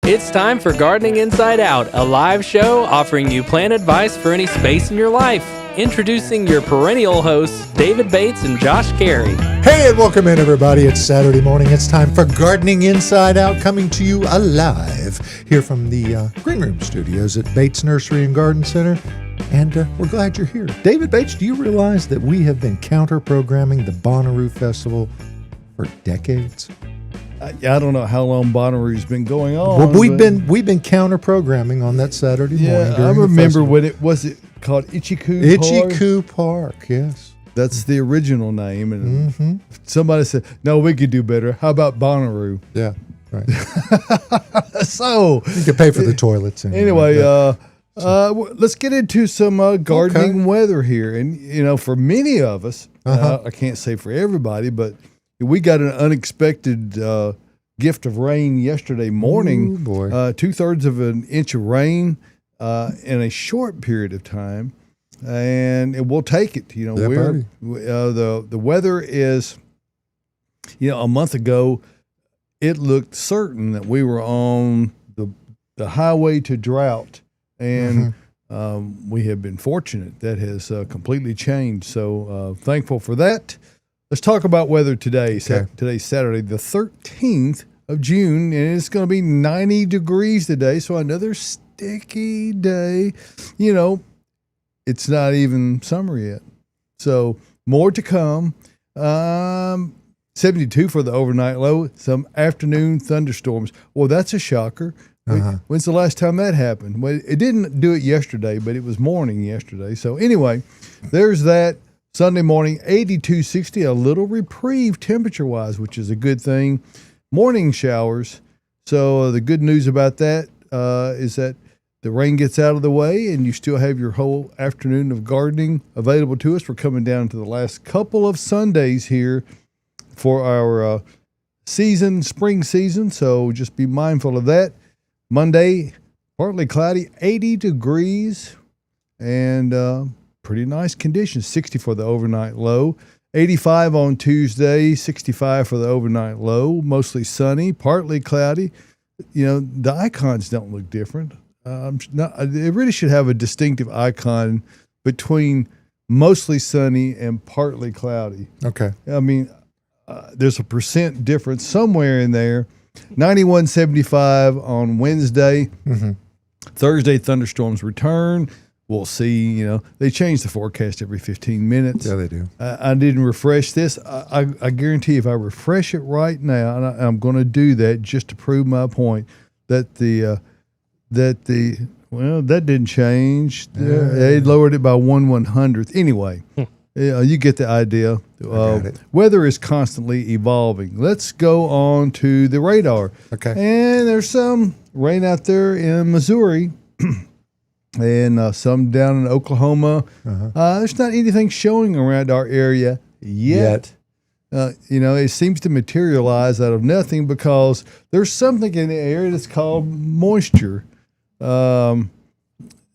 It's time for Gardening Inside Out, a live show offering you plant advice for any space in your life. Introducing your perennial hosts, David Bates and Josh Carey. Hey, and welcome in, everybody. It's Saturday morning. It's time for Gardening Inside Out, coming to you alive here from the Green Room Studios at Bates Nursery and Garden Center. And we're glad you're here. David Bates, do you realize that we have been counter-programming the Bonnaroo Festival for decades? I don't know how long Bonnaroo's been going on. Well, we've been counter-programming on that Saturday morning. I remember when it was called Itchy-Coo Park. Itchy-Coo Park, yes. That's the original name. And somebody said, no, we could do better. How about Bonnaroo? Yeah, right. So you can pay for the toilets. Anyway, let's get into some gardening weather here. And, for many of us, I can't say for everybody, but we got an unexpected gift of rain yesterday morning. Ooh, boy. 2/3 of an inch of rain in a short period of time, and we'll take it. The weather is, a month ago, it looked certain that we were on the highway to drought, and we have been fortunate. That has completely changed. So thankful for that. Let's talk about weather today. Okay. Today's Saturday, the 13th of June, and it's going to be 90 degrees today, so another sticky day. It's not even summer yet. So more to come. 72 for the overnight low, some afternoon thunderstorms. Well, that's a shocker. When's the last time that happened? Well, it didn't do it yesterday, but it was morning yesterday. So anyway, there's that. Sunday morning, 82-60, a little reprieve temperature-wise, which is a good thing. Morning showers. So the good news about that is that the rain gets out of the way and you still have your whole afternoon of gardening available to us. We're coming down to the last couple of Sundays here for our spring season, so just be mindful of that. Monday, partly cloudy, 80 degrees, and pretty nice conditions. 60 for the overnight low. 85 on Tuesday, 65 for the overnight low. Mostly sunny, partly cloudy. The icons don't look different. It really should have a distinctive icon between mostly sunny and partly cloudy. Okay. I mean, there's a % difference somewhere in there. 91-75 on Wednesday. Thursday, thunderstorms return. We'll see, they change the forecast every 15 minutes. Yeah, they do. I didn't refresh this. I guarantee if I refresh it right now, and I'm going to do that just to prove my point, that that didn't change. They lowered it by 1/100th. Anyway, you get the idea. Weather is constantly evolving. Let's go on to the radar. Okay. And there's some rain out there in Missouri. And some down in Oklahoma. There's not anything showing around our area yet. It seems to materialize out of nothing because there's something in the area that's called moisture. Ryan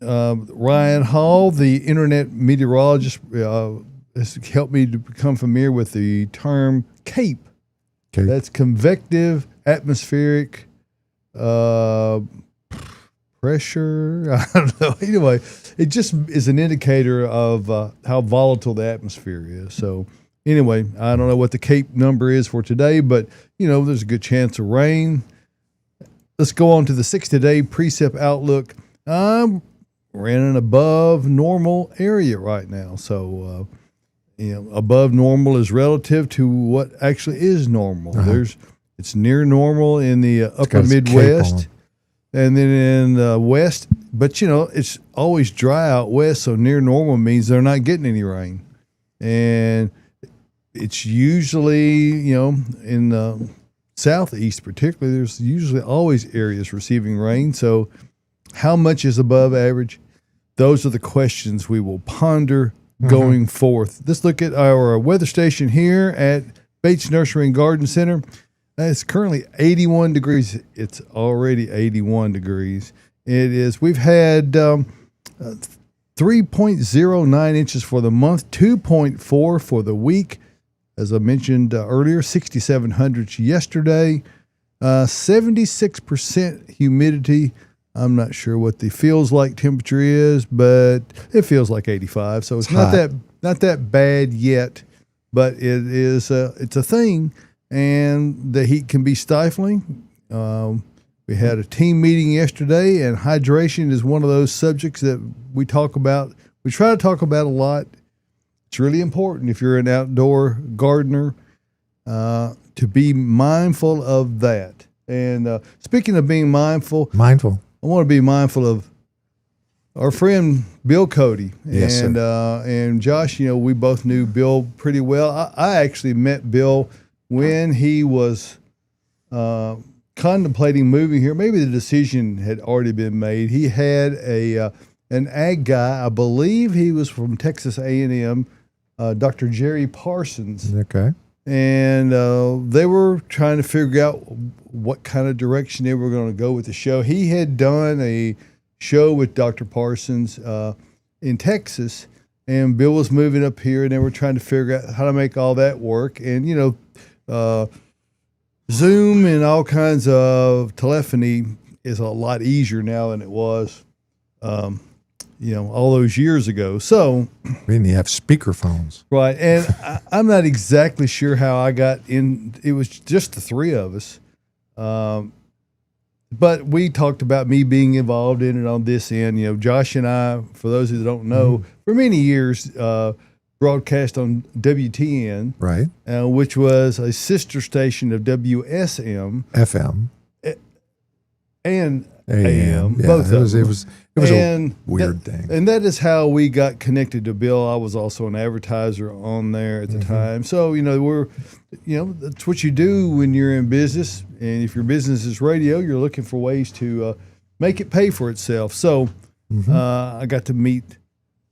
Hall, the internet meteorologist, has helped me to become familiar with the term CAPE. Okay. That's convective atmospheric pressure. I don't know. Anyway, it just is an indicator of how volatile the atmosphere is. So anyway, I don't know what the CAPE number is for today, but there's a good chance of rain. Let's go on to the 60-day precip outlook. We're in an above normal area right now. So above normal is relative to what actually is normal. It's near normal in the upper Midwest. And then in the west, but it's always dry out west, so near normal means they're not getting any rain. And it's usually, in the southeast particularly, there's usually always areas receiving rain. So how much is above average? Those are the questions we will ponder going forth. Let's look at our weather station here at Bates Nursery and Garden Center. It's currently 81 degrees. It's already 81 degrees. It is. We've had 3.09 inches for the month, 2.4 for the week. As I mentioned earlier, 6,700 yesterday. 76% humidity. I'm not sure what the feels like temperature is, but it feels like 85. So it's not that bad yet, but it is it's a thing, and the heat can be stifling. We had a team meeting yesterday, and hydration is one of those subjects that we talk about. We try to talk about a lot. It's really important if you're an outdoor gardener to be mindful of that. And speaking of being mindful, I want to be mindful of our friend Bill Cody. Yes, and sir. And Josh, we both knew Bill pretty well. I actually met Bill when he was contemplating moving here. Maybe the decision had already been made. He had an ag guy. I believe he was from Texas A&M, Dr. Jerry Parsons. Okay. And they were trying to figure out what kind of direction they were going to go with the show. He had done a show with Dr. Parsons in Texas, and Bill was moving up here, and they were trying to figure out how to make all that work. And, Zoom and all kinds of telephony is a lot easier now than it was, all those years ago. So, Then you have speakerphones. right. And I'm not exactly sure how I got in. It was just the three of us. But we talked about me being involved in it on this end. Josh and I, for those who don't know, for many years, broadcast on WTN, Right. Which was a sister station of WSM FM. and AM. AM. Yeah, Both it was of them. it was And a weird thing. And that is how we got connected to Bill. I was also an advertiser on there at the time. So, that's what you do when you're in business. And if your business is radio, you're looking for ways to make it pay for itself. So I got to meet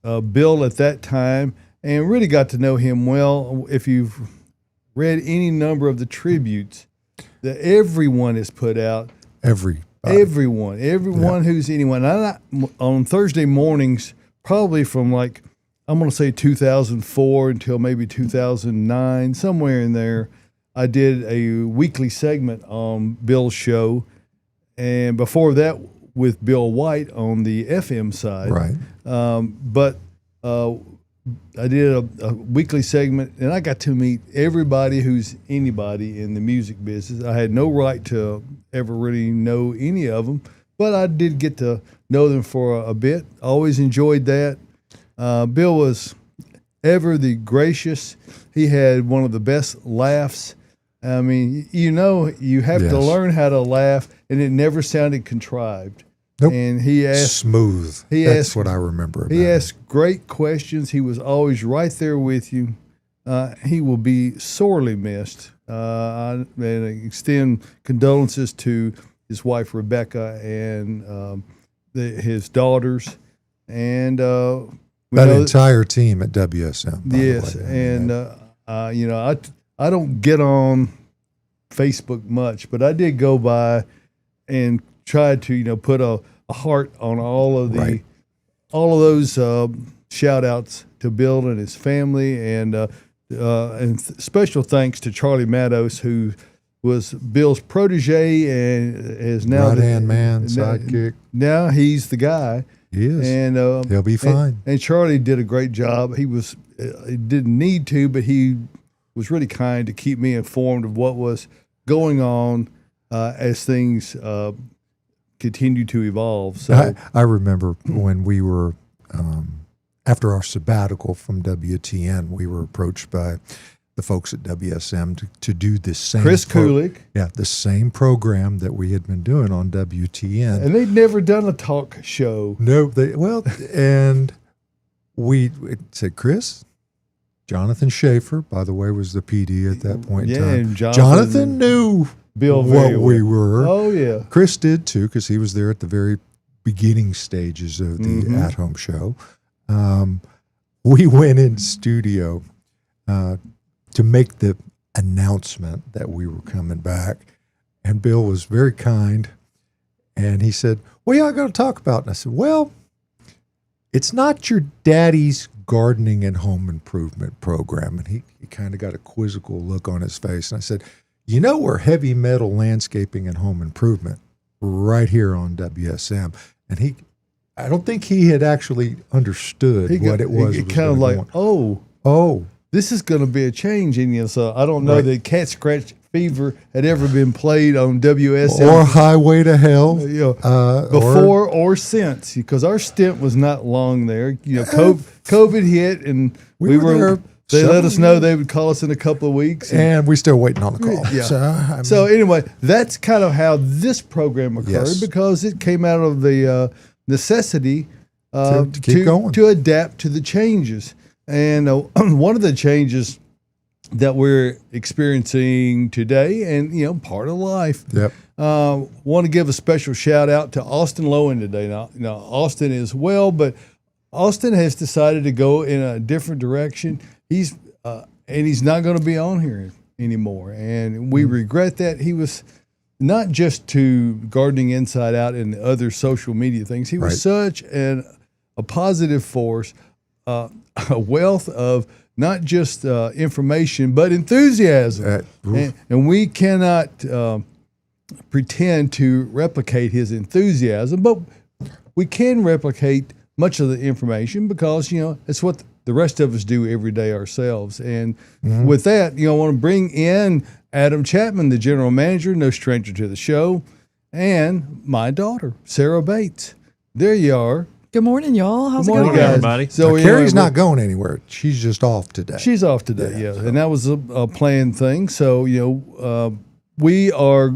Bill at that time and really got to know him well. If you've read any number of the tributes that everyone has put out, everyone who's anyone. On Thursday mornings, probably from I'm going to say 2004 until maybe 2009, somewhere in there, I did a weekly segment on Bill's show. And before that, with Bill White on the FM side. Right. But I did a weekly segment, and I got to meet everybody who's anybody in the music business. I had no right to ever really know any of them, but I did get to know them for a bit. Always enjoyed that. Bill was ever the gracious. He had one of the best laughs. I mean, you have to learn how to laugh, and it never sounded contrived. Nope. And he asked smooth. That's what I remember about He asked great questions. He was always right there with you. He will be sorely missed. I extend condolences to his wife Rebecca and his daughters, and that entire team at WSM. Yes, and I don't get on Facebook much, but I did go by and tried to put a heart on all of those shout outs to Bill and his family, and special thanks to Charlie Matos, who was Bill's protege and is now right-hand man, sidekick. Now he's the guy. He is, and he'll be fine. And Charlie did a great job. He didn't need to, but he was really kind to keep me informed of what was going on as things continue to evolve. So I remember when we were after our sabbatical from WTN, we were approached by the folks at WSM to do this same Chris Kulik. The same program that we had been doing on WTN. And they'd never done a talk show. No, and we said, Chris, Jonathan Schaefer, by the way, was the PD at that point in time. And Jonathan knew Bill what we were. Oh, yeah. Chris did too, because he was there at the very beginning stages of the at-home show. We went in studio to make the announcement that we were coming back, and Bill was very kind, and he said, "What are y'all going to talk about?" And I said, "Well, it's not your daddy's gardening and home improvement program." And he kind of got a quizzical look on his face, and I said, You know, we're heavy metal landscaping and home improvement right here on WSM. And I don't think he had actually understood what it was. It kind of like, oh, this is going to be a change in you. So I don't know Right. that Cat Scratch Fever had ever been played on WSM. or Highway to Hell. You know, before or since, because our stint was not long there. You know, COVID hit, and We were there they let us several know they would call us in a couple of weeks. And we're still waiting on the call. Yeah. So, I mean, So anyway, that's kind of how this program occurred, Yes. because it came out of the necessity To keep going. to adapt to the changes. And one of the changes that we're experiencing today, and part of life. Yep. Want to give a special shout out to Austin Lowen today. Now Austin is well, but Austin has decided to go in a different direction. He's not going to be on here anymore, and we regret that. He was not just to Gardening Inside Out and other social media things. He was Right. such a positive force, a wealth of not just information but enthusiasm, and we cannot pretend to replicate his enthusiasm, but we can replicate much of the information, because it's what the rest of us do every day ourselves. And with that, I want to bring in Adam Chapman, the general manager, no stranger to the show, and my daughter, Sarah Bates. There you are. Good morning, y'all. How's Good it morning, going? guys. everybody. So Carrie's not going anywhere. She's just off today. She's off today, yeah. And that was a planned thing. So, we are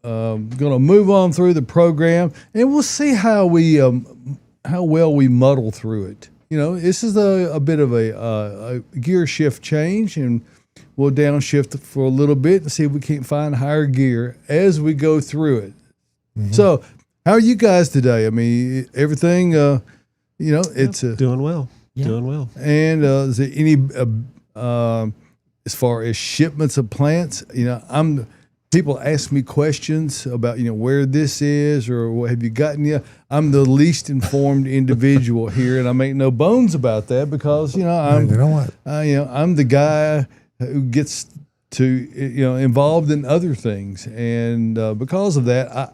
going to move on through the program, and we'll see how well we muddle through it. This is a bit of a gear shift change, and we'll downshift for a little bit and see if we can't find higher gear as we go through it. Mm-hmm. So, how are you guys today? I mean, everything, it's Doing well. Yeah. Doing well. and is there any as far as shipments of plants? People ask me questions about where this is or what have you gotten yet. I'm the least informed individual here, and I make no bones about that, because You know what? I'm the guy who gets to involved in other things, and because of that,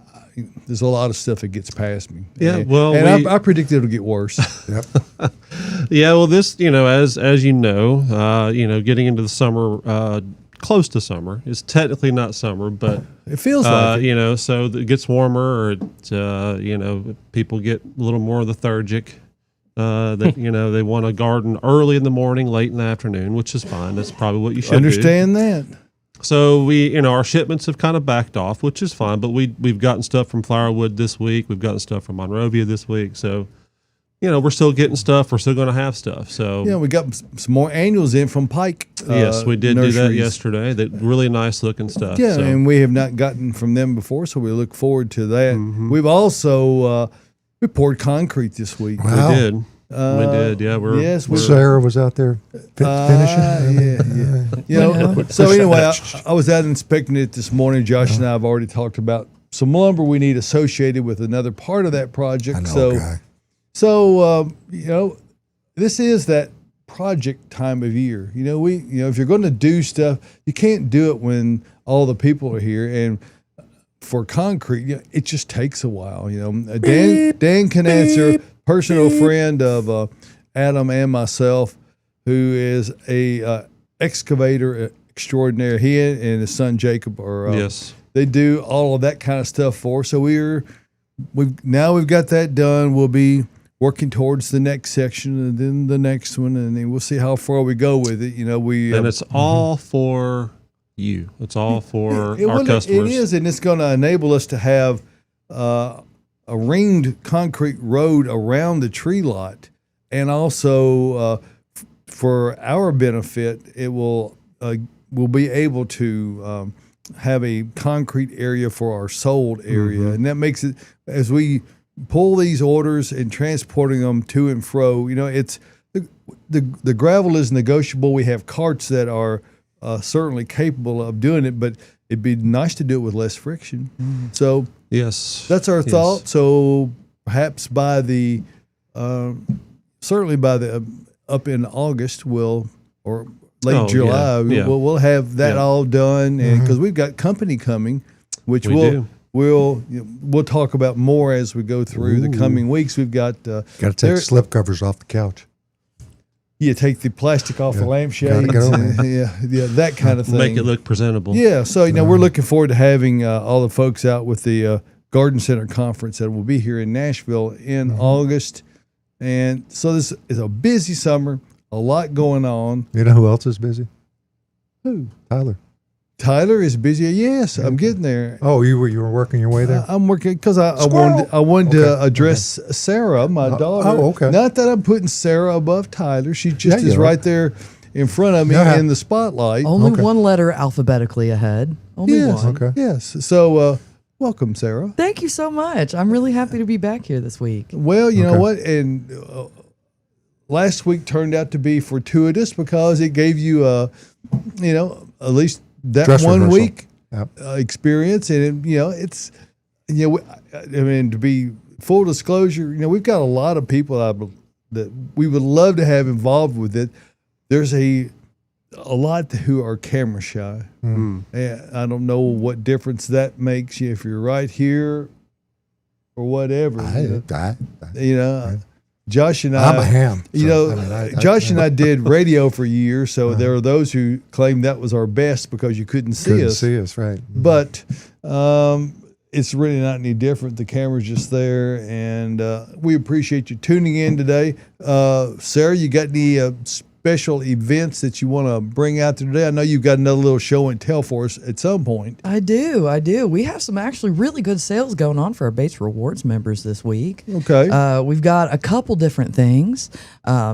there's a lot of stuff that gets past me. Yeah, and, well, and we- I predict it'll get worse. Yep. Yeah, well, this, as you know, getting into the summer, close to summer, it's technically not summer, but It feels like it. so it gets warmer, or people get a little more lethargic. That they want to garden early in the morning, late in the afternoon, which is fine. That's probably what you should do. Understand that. So we, our shipments have kind of backed off, which is fine. But we've gotten stuff from Flowerwood this week. We've gotten stuff from Monrovia this week. So, we're still getting stuff. We're still going to have stuff. So Yeah, we got some more annuals in from Pike. yes, we did do that nurseries. yesterday. That really nice looking stuff. Yeah, so. and we have not gotten from them before, so we look forward to that. Mm-hmm. We've also we poured concrete this week. Wow. we did. We did. Yeah, yes, we're Sarah was out there finishing. Yeah. So anyway, I was out inspecting it this morning. Josh and I have already talked about some lumber we need associated with another part of that project. I know, guy. So this is that project time of year. If you're going to do stuff, you can't do it when all the people are here. And for concrete, it just takes a while. Dan can answer, personal friend of Adam and myself, who is a excavator extraordinaire. He and his son Jacob are. yes. They do all of that kind of stuff for us. So we've got that done. We'll be working towards the next section and then the next one, and then we'll see how far we go with it. And it's all for you. It's all for our customers. It is, and it's going to enable us to have a ringed concrete road around the tree lot, and also for our benefit, it will we'll be able to have a concrete area for our sold area, and that makes it, as we pull these orders and transporting them to and fro. It's the gravel is negotiable. We have carts that are certainly capable of doing it, but it'd be nice to do it with less friction. So Yes. that's our Yes. thought. So perhaps by certainly by the up in August, or late Oh, July. yeah. We'll have that Yeah. all done, and because we've got company coming, which We we'll do. we'll talk about more as we go through the coming weeks. We've got Got to take slip covers off the couch. you take the plastic off the Gotta lampshades, get over and, yeah, that kind of thing. Make it look presentable. Yeah, so we're looking forward to having all the folks out with the Garden Center conference that will be here in Nashville in August, and so this is a busy summer, a lot going on. You know who else is busy? Who? Tyler. Tyler is busy. Yes, I'm getting there. Oh, you were working your way there? I'm working because I Squirrel. wanted Okay, to address Sarah, my daughter. oh, okay. Not that I'm putting Sarah above Tyler. She just Yeah, is you are. right there in front of me Yeah. in the spotlight. Only Okay. one letter alphabetically ahead. Only Yes. one. Okay. Yes. So welcome, Sarah. Thank you so much. I'm really happy to be back here this week. Well, you know Okay. what? And last week turned out to be fortuitous because it gave you, at least that Dress one rehearsal. week Yep. experience. And, it's, I mean, to be full disclosure, we've got a lot of people that we would love to have involved with it. There's a lot who are camera shy. Mm. And I don't know what difference that makes you if you're right here or whatever. Josh and I'm a ham. Josh and I did radio for years, so there are those who claim that was our best because you couldn't see couldn't us. see us, right? But it's really not any different. The camera's just there, and we appreciate you tuning in today. Sarah, you got any special events that you want to bring out there today? I know you've got another little show and tell for us at some point. I do. We have some actually really good sales going on for our Bates Rewards members this week. Okay. We've got a couple different things.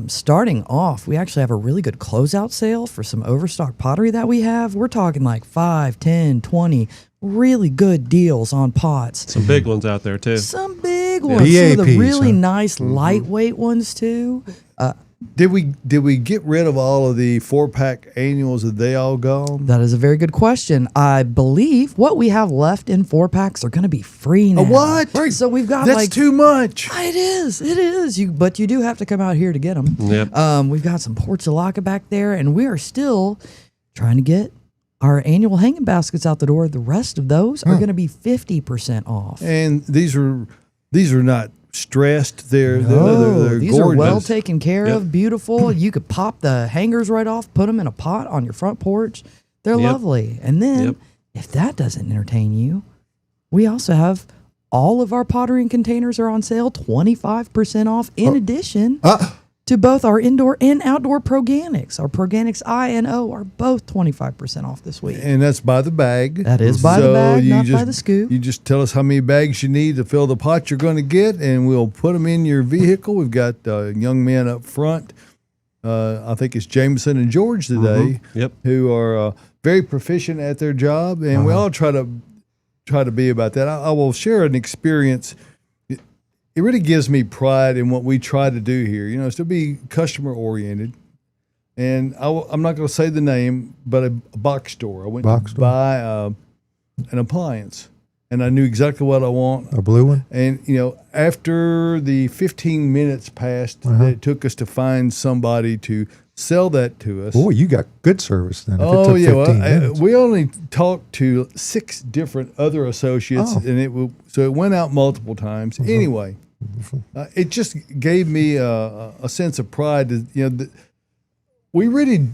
Starting off, we actually have a really good closeout sale for some overstock pottery that we have. We're talking like 5, 10, 20 really good deals on pots. Some big ones out there too. Some big ones. Some of the BAPs, really huh? nice lightweight ones too. Did we get rid of all of the 4-pack annuals? Are they all gone? That is a very good question. I believe what we have left in 4-packs are going to be free now. What? So we've got That's like too much. It is. But you do have to come out here to get them. Yep. We've got some porcelaka back there, and we are still trying to get our annual hanging baskets out the door. The rest of those are going to be 50% off. And these are not stressed. They're These are gorgeous. well taken care of, beautiful. You could pop the hangers right off, put them in a pot on your front porch. They're Yep. lovely. And then, Yep. if that doesn't entertain you, we also have all of our pottery and containers are on sale, 25% off. In addition to both our indoor and outdoor Proganics. Our Proganics I and O are both 25% off this week. And that's by the bag. That is by the bag, not by the scoop. You just tell us how many bags you need to fill the pot you're going to get, and we'll put them in your vehicle. We've got young men up front. I think it's Jameson and George today, Yep. who are very proficient at their job, and we all try to be about that. I will share an experience. It really gives me pride in what we try to do here. Is to be customer oriented. And I'm not going to say the name, but a box store. I went Box to store. buy an appliance, and I knew exactly what I want. A blue one? And after the 15 minutes passed, that it took us to find somebody to sell that to us. Oh, you got good service then. If it Oh took yeah, 15 minutes. we only talked to 6 different other associates, Oh. and it went out multiple times. Anyway, it just gave me a sense of pride. We really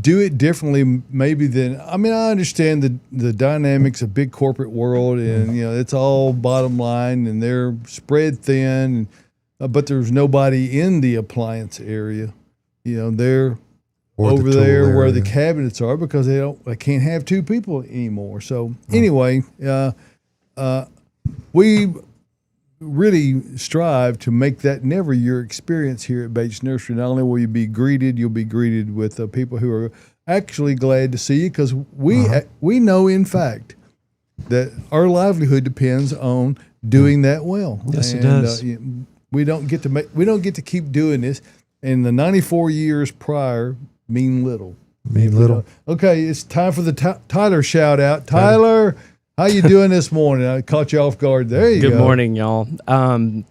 do it differently, maybe than. I mean, I understand the dynamics of big corporate world, and it's all bottom line, and they're spread thin, but there's nobody in the appliance area. They're Or the over tool there where area. the cabinets are because they can't have 2 people anymore. So anyway, we really strive to make that never your experience here at Bates Nursery. Not only will you be greeted, you'll be greeted with people who are actually glad to see you, because we know in fact that our livelihood depends on doing that well. Yes, it And, does. We don't get to keep doing this. And the 94 years prior mean little. Mean little. Okay, it's time for the Tyler shout out. Tyler, how you doing this morning? I caught you off guard. There you go. Good morning, y'all.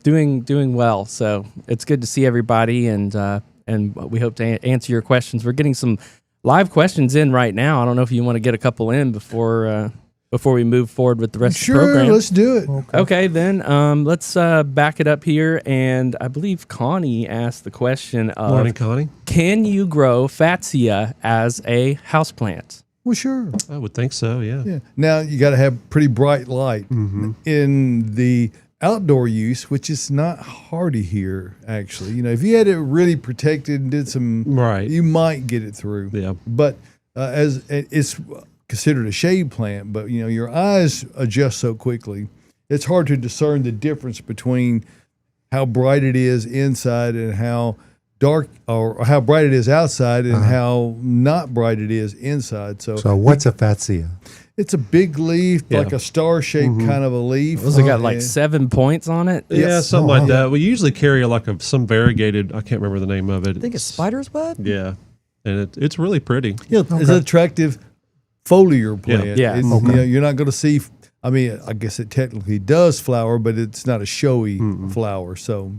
Doing well. So it's good to see everybody, and we hope to answer your questions. We're getting some live questions in right now. I don't know if you want to get a couple in before we move forward with the rest of the Sure, program. let's do it. Okay, then let's back it up here. And I believe Connie asked the question of, Morning, Connie. can you grow Fatsia as a houseplant? Well, sure. I would think so. Yeah. Yeah. Now you got to have pretty bright light in the outdoor use, which is not hardy here. Actually, if you had it really protected and did some, Right. you might get it through. Yeah. But as it's considered a shade plant, but your eyes adjust so quickly, it's hard to discern the difference between how bright it is inside and how dark, or how bright it is outside and how not bright it is inside. So what's a Fatsia? it's a big leaf, Yeah. like a star-shaped kind of a leaf. Those have got like And- 7 points on it. Yeah, something like that. We usually carry some variegated. I can't remember the name of it. I think it's spider's web. Yeah, and it's really pretty. It's an attractive foliar plant. Yeah. It's, you're not going to see. I mean, I guess it technically does flower, but it's not a showy flower. So,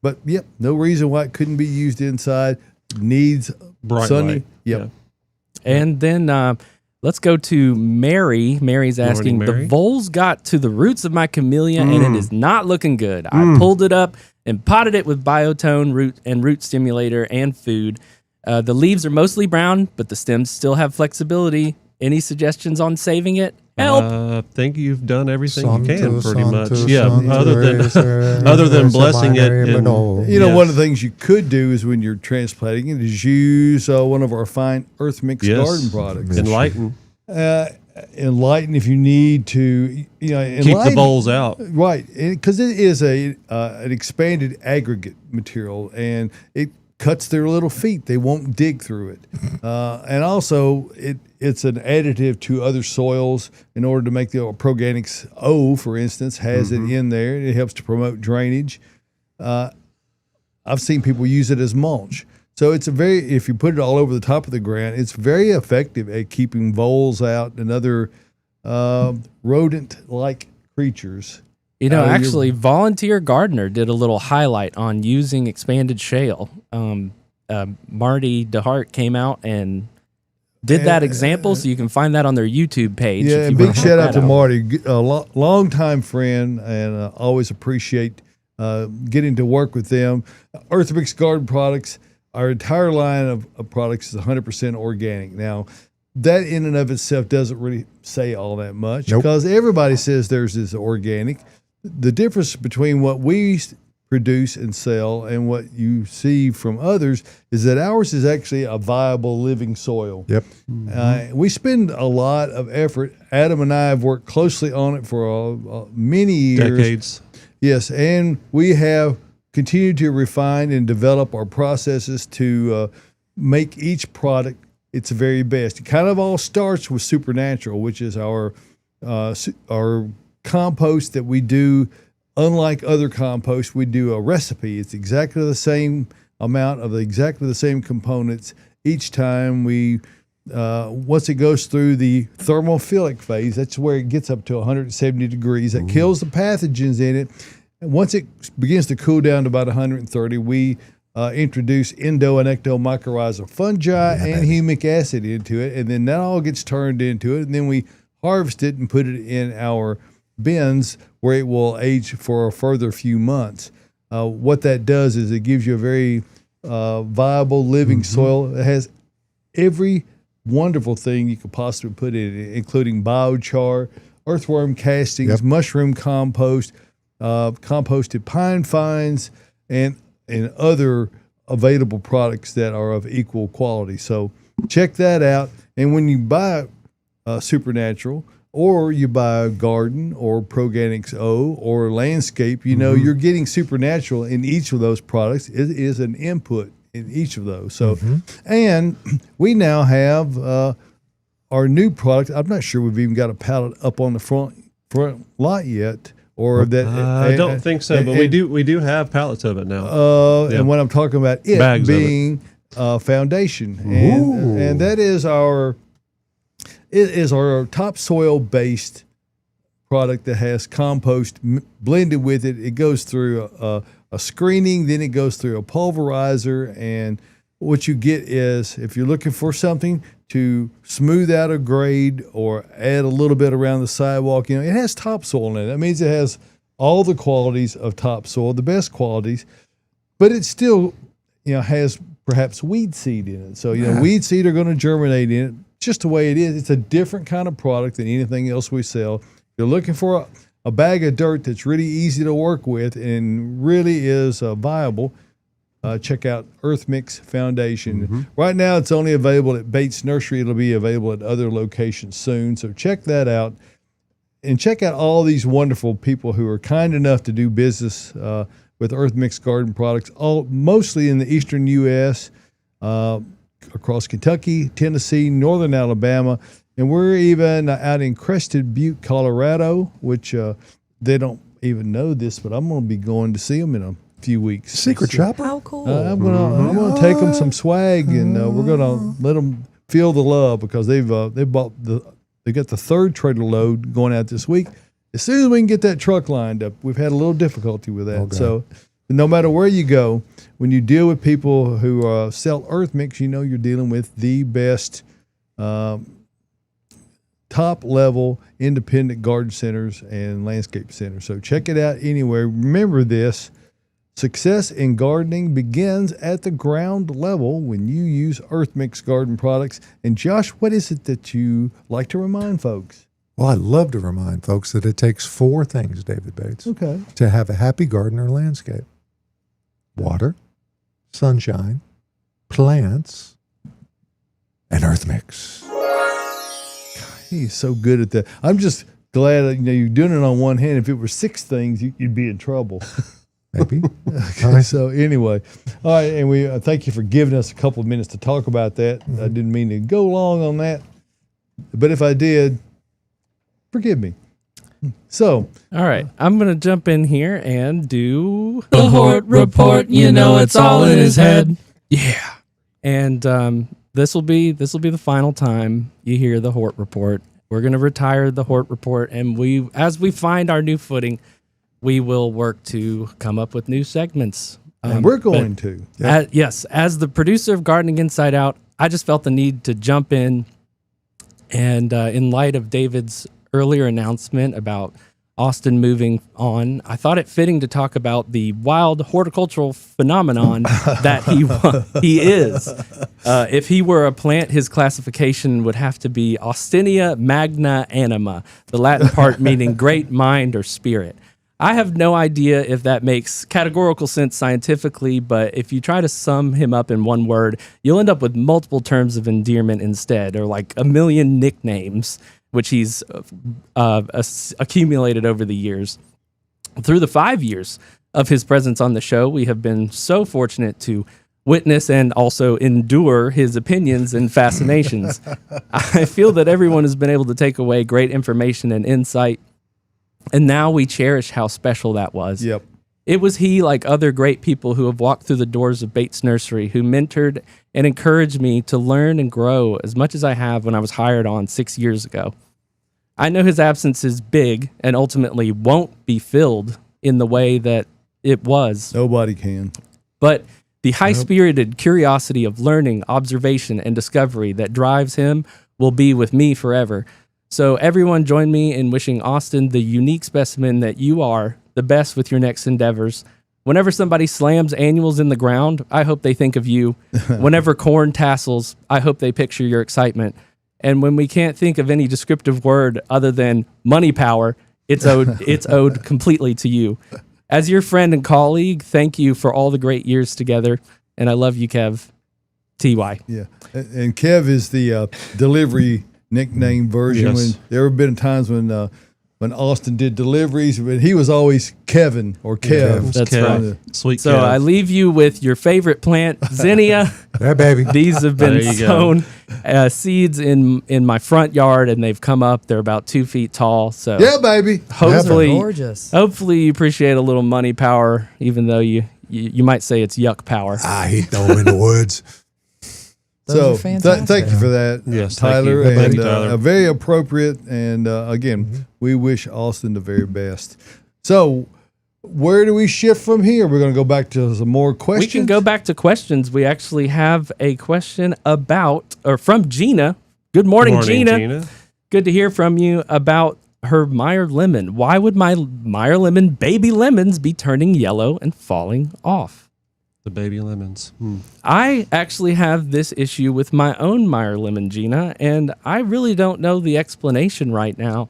but yep, no reason why it couldn't be used inside. Needs Bright sunny. light. Yep. Yeah. And then let's go to Mary. Mary's asking, Mary. the voles got to the roots of my camellia and it is not looking good. I pulled it up and potted it with Biotone root stimulator and food. The leaves are mostly brown, but the stems still have flexibility. Any suggestions on saving it? Help! I think you've done everything you can, Santo, pretty much. Santo, Yeah, Santo, other than Reza, blessing it. Minor, in- Mano. One Yes. of the things you could do is when you're transplanting it is use one of our fine Earth Mix Yes. garden products. Enlighten. Enlighten if you need to. Keep the Enlighten- bowls out. Right, because it is an expanded aggregate material, and it cuts their little feet. They won't dig through it, and also it's an additive to other soils in order to make the Proganics O, for instance, has it in there. It helps to promote drainage. I've seen people use it as mulch. So it's if you put it all over the top of the ground, it's very effective at keeping voles out and other rodent-like creatures. Actually, Volunteer Gardener did a little highlight on using expanded shale. Marty DeHart came out and did that example, so you can find that on their YouTube page. Yeah, if and you big wanna check shout out that to Marty, a long-time friend, and always appreciate getting to work with them. Earth Mix Garden Products, our entire line of products is 100% organic. Now, that in and of itself doesn't really say all that much because everybody says theirs is organic. The difference between what we produce and sell and what you see from others is that ours is actually a viable living soil. Yep. We spend a lot of effort. Adam and I have worked closely on it for many years. Decades. Yes, and we have continued to refine and develop our processes to make each product its very best. It kind of all starts with Supernatural, which is our compost that we do. Unlike other compost, we do a recipe. It's exactly the same amount of exactly the same components each time. We once it goes through the thermophilic phase, that's where it gets up to 170 degrees. That kills the pathogens in it. And once it begins to cool down to about 130, we introduce endo and ecto mycorrhizal fungi and humic acid into it, and then that all gets turned into it, and then we harvest it and put it in our bins where it will age for a further few months. What that does is it gives you a very viable living soil. It has every wonderful thing you could possibly put in it, including biochar, earthworm castings, mushroom compost, composted pine fines, and other available products that are of equal quality. So check that out. And when you buy Supernatural, or you buy a Garden or Proganics O or Landscape, you're getting Supernatural in each of those products. It is an input in each of those. So, and we now have our new product. I'm not sure we've even got a pallet up on the front lot yet, or that. I don't think so, but we do have pallets of it now. And what I'm talking about, it Bags of it. being foundation, and that is our. It is our topsoil based product that has compost blended with it. It goes through a screening, then it goes through a pulverizer, and what you get is, if you're looking for something to smooth out a grade or add a little bit around the sidewalk, it has topsoil in it. That means it has all the qualities of topsoil, the best qualities, but it still, has perhaps weed seed in it. So, weed seed are going to germinate in it, just the way it is. It's a different kind of product than anything else we sell. You're looking for a bag of dirt that's really easy to work with and really is viable. Check out Earth Mix Foundation. Right now, it's only available at Bates Nursery. It'll be available at other locations soon. So check that out. And check out all these wonderful people who are kind enough to do business with Earth Mix Garden products, mostly in the eastern U.S., across Kentucky, Tennessee, northern Alabama. And we're even out in Crested Butte, Colorado, which they don't even know this, but I'm going to be going to see them in a few weeks. Secret shopper? How cool. I'm gonna take them some swag, and we're gonna let them feel the love, because they got the third trailer load going out this week. As soon as we can get that truck lined up, we've had a little difficulty with that. Okay. So no matter where you go, when you deal with people who sell Earth Mix, you're dealing with the best top level independent garden centers and landscape centers. So check it out anywhere. Remember this. Success in gardening begins at the ground level when you use Earth Mix garden products. And Josh, what is it that you like to remind folks? Well, I love to remind folks that it takes 4 things, David Bates, Okay. to have a happy garden or landscape: water, sunshine, plants, and Earth Mix. He's so good at that. I'm just glad that you're doing it on one hand. If it were 6 things, you'd be in trouble. Maybe. Okay, so anyway, all right, and we thank you for giving us a couple of minutes to talk about that. I didn't mean to go long on that, but if I did, forgive me. So, All right, I'm gonna jump in here and do the Hort Report. It's all in his head. Yeah, and this will be the final time you hear the Hort Report. We're gonna retire the Hort Report, and as we find our new footing, we will work to come up with new segments. and we're going to. Yes, as the producer of Gardening Inside Out, I just felt the need to jump in, and in light of David's earlier announcement about Austin moving on, I thought it fitting to talk about the wild horticultural phenomenon that he is. If he were a plant, his classification would have to be Austinia magna anima, the Latin part meaning great mind or spirit. I have no idea if that makes categorical sense scientifically, but if you try to sum him up in one word, you'll end up with multiple terms of endearment instead, or like a million nicknames, which he's accumulated over the years. Through the 5 years of his presence on the show, we have been so fortunate to witness and also endure his opinions and fascinations. I feel that everyone has been able to take away great information and insight, and now we cherish how special that was. Yep. It was he, like other great people who have walked through the doors of Bates Nursery, who mentored and encouraged me to learn and grow as much as I have when I was hired on 6 years ago. I know his absence is big and ultimately won't be filled in the way that it was, Nobody can. but the high-spirited curiosity of learning, observation, and discovery that drives him will be with me forever. So everyone join me in wishing Austin, the unique specimen that you are, the best with your next endeavors. Whenever somebody slams annuals in the ground, I hope they think of you. Whenever corn tassels, I hope they picture your excitement. And when we can't think of any descriptive word other than money power, it's owed completely to you. As your friend and colleague, thank you for all the great years together. And I love you, Kev. TY. Yeah. And Kev is the delivery nickname version. Yes. When there have been times when Austin did deliveries, but he was always Kevin or Kev. That's Kev. right. Sweet So Kev. I leave you with your favorite plant, zinnia. Yeah, baby. These have been There you go. sown seeds in my front yard, and they've come up. They're about 2 feet tall. So Yeah, baby. hopefully, Gorgeous. hopefully you appreciate a little money power, even though you might say it's yuck power. I hate them in the woods. Those So are fantastic. thank you for that, Yes, thank Tyler. you. Thank And you, Tyler. very appropriate. And again, we wish Austin the very best. So where do we shift from here? We're going to go back to some more questions. We can go back to questions. We actually have a question from Gina. Good morning, Gina. Good to hear from you about her Meyer lemon. Why would my Meyer lemon baby lemons be turning yellow and falling off? The baby lemons. I actually have this issue with my own Meyer lemon, Gina, and I really don't know the explanation right now.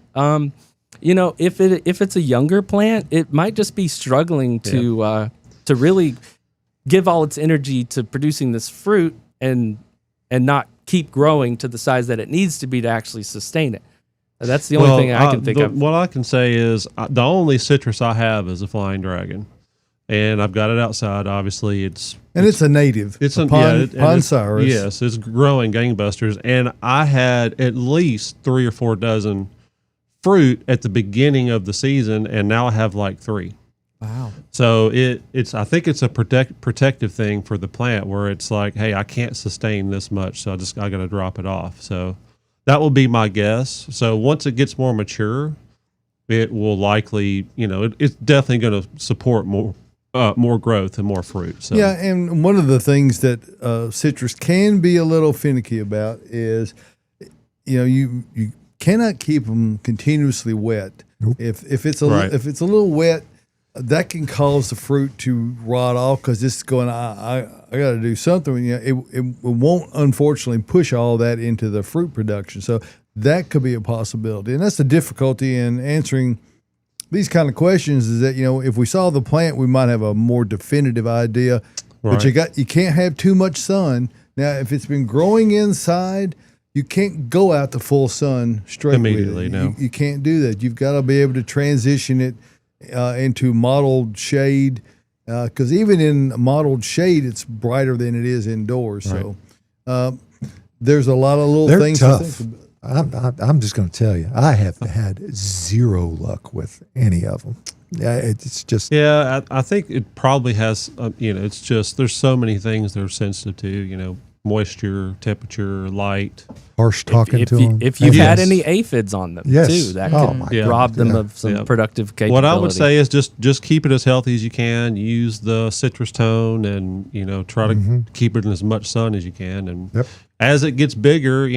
If it's a younger plant, it might just be struggling to really give all its energy to producing this fruit and not keep growing to the size that it needs to be to actually sustain it. That's the only thing I can think of. What I can say is the only citrus I have is a flying dragon, and I've got it outside. Obviously, it's a native. It's a Poncirus. Yes, it's growing gangbusters, and I had at least 3 or 4 dozen fruit at the beginning of the season, and now I have like 3. Wow. So I think it's a protective thing for the plant where it's like, hey, I can't sustain this much, so I got to drop it off. So that will be my guess. So once it gets more mature, it will likely, it's definitely going to support more growth and more fruit. So. Yeah, and one of the things that citrus can be a little finicky about is, you cannot keep them continuously wet. Nope. If it's a little wet, that can cause the fruit to rot off because it's going. I got to do something. It won't unfortunately push all that into the fruit production. So that could be a possibility, and that's the difficulty in answering these kind of questions. Is that if we saw the plant, we might have a more definitive idea. Right. But you can't have too much sun. Now, if it's been growing inside, you can't go out to full sun straight immediately. With it. No, you can't do that. You've got to be able to transition it into mottled shade, because even in mottled shade, it's brighter than it is indoors. Right. So there's a lot of little things tough. to think about. I'm just going to tell you, I have had zero luck with any of them. It's just I think it probably has. It's just there's so many things they're sensitive to. Moisture, temperature, light. Harsh talking to them. If you've had any aphids on them too, that can rob them of some productive capability. What I would say is just keep it as healthy as you can. Use the citrus tone and try to keep it in as much sun as you can. And as it gets bigger,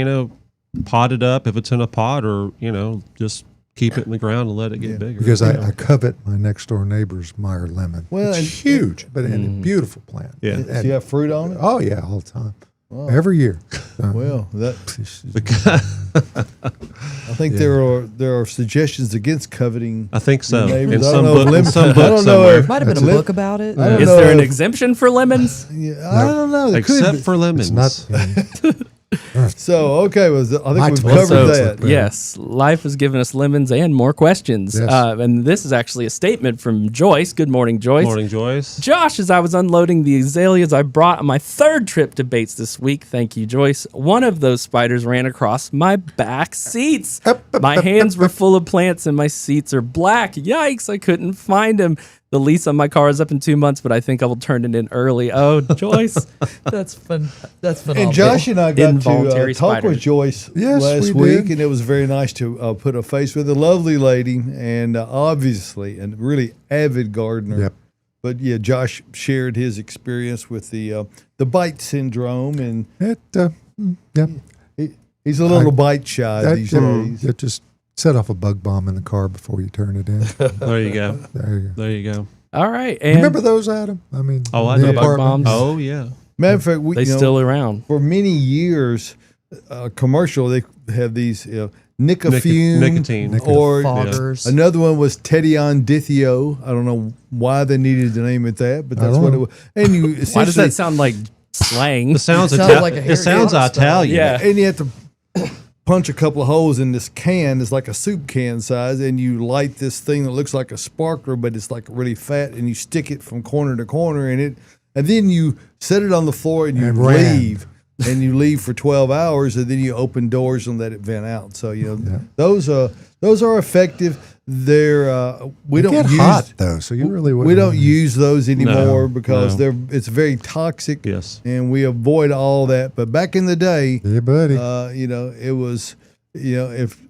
pot it up if it's in a pot, or just keep it in the ground and let it get bigger. Because I covet my next door neighbor's Meyer lemon. Well, it's huge, but a beautiful plant. Yeah. Does you have fruit on it? Oh yeah, all the time. Wow. Every year. Well, I think there are suggestions against coveting. I think so. In some book somewhere. Might have been a book about it. Is there an exemption for lemons? I don't know. Except for lemons. It's not. So, okay, I think we've covered that. Yes, life has given us lemons and more questions. Yes. And this is actually a statement from Joyce. Good morning, Joyce. Morning, Joyce. Josh, as I was unloading the azaleas I brought on my 3rd trip to Bates this week, thank you, Joyce, one of those spiders ran across my back seats. My hands were full of plants and my seats are black. Yikes, I couldn't find him. The lease on my car is up in 2 months, but I think I will turn it in early. Oh, Joyce. That's fun. That's phenomenal. And Josh and I got to talk spiders. with Joyce last week, and it was very nice to put a face with a lovely lady, and obviously a really avid gardener. Yep. But yeah, Josh shared his experience with the bite syndrome, and he's a little bite shy these days. Just set off a bug bomb in the car before you turn it in. There you go. There you go. All right. And remember those, Adam? I mean, I the know bug bombs. Oh, yeah. Matter of fact, they still around. For many years, commercial, they have these nicotine, or foggers. Another one was Tedion Dithio. I don't know why they needed to name it that, but that's what it was. And you why does that sound like slang? It sounds Italian. Yeah. And you have to punch a couple of holes in this can. It's like a soup can size, and you light this thing that looks like a sparkler, but it's like really fat, and you stick it from corner to corner, and then you set it on the floor and you leave. And you leave for 12 hours, and then you open doors and let it vent out. So those are effective. We don't get use hot though, so you really we don't use those anymore because it's very toxic. Yes, and we avoid all that. But back in the day, yeah, buddy, it was if